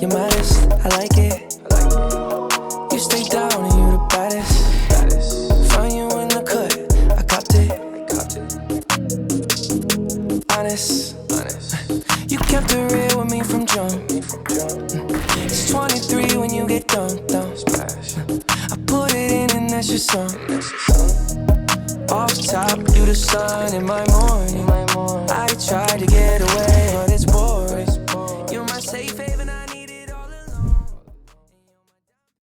You're modest, I like it. You stay down and you the baddest. Find you in the cut, I copped it. Honest. You kept it real with me from jump. It's 23 when you get done. I put it in and that's your song. Off top, you the sun in my morning. I tried to get away, but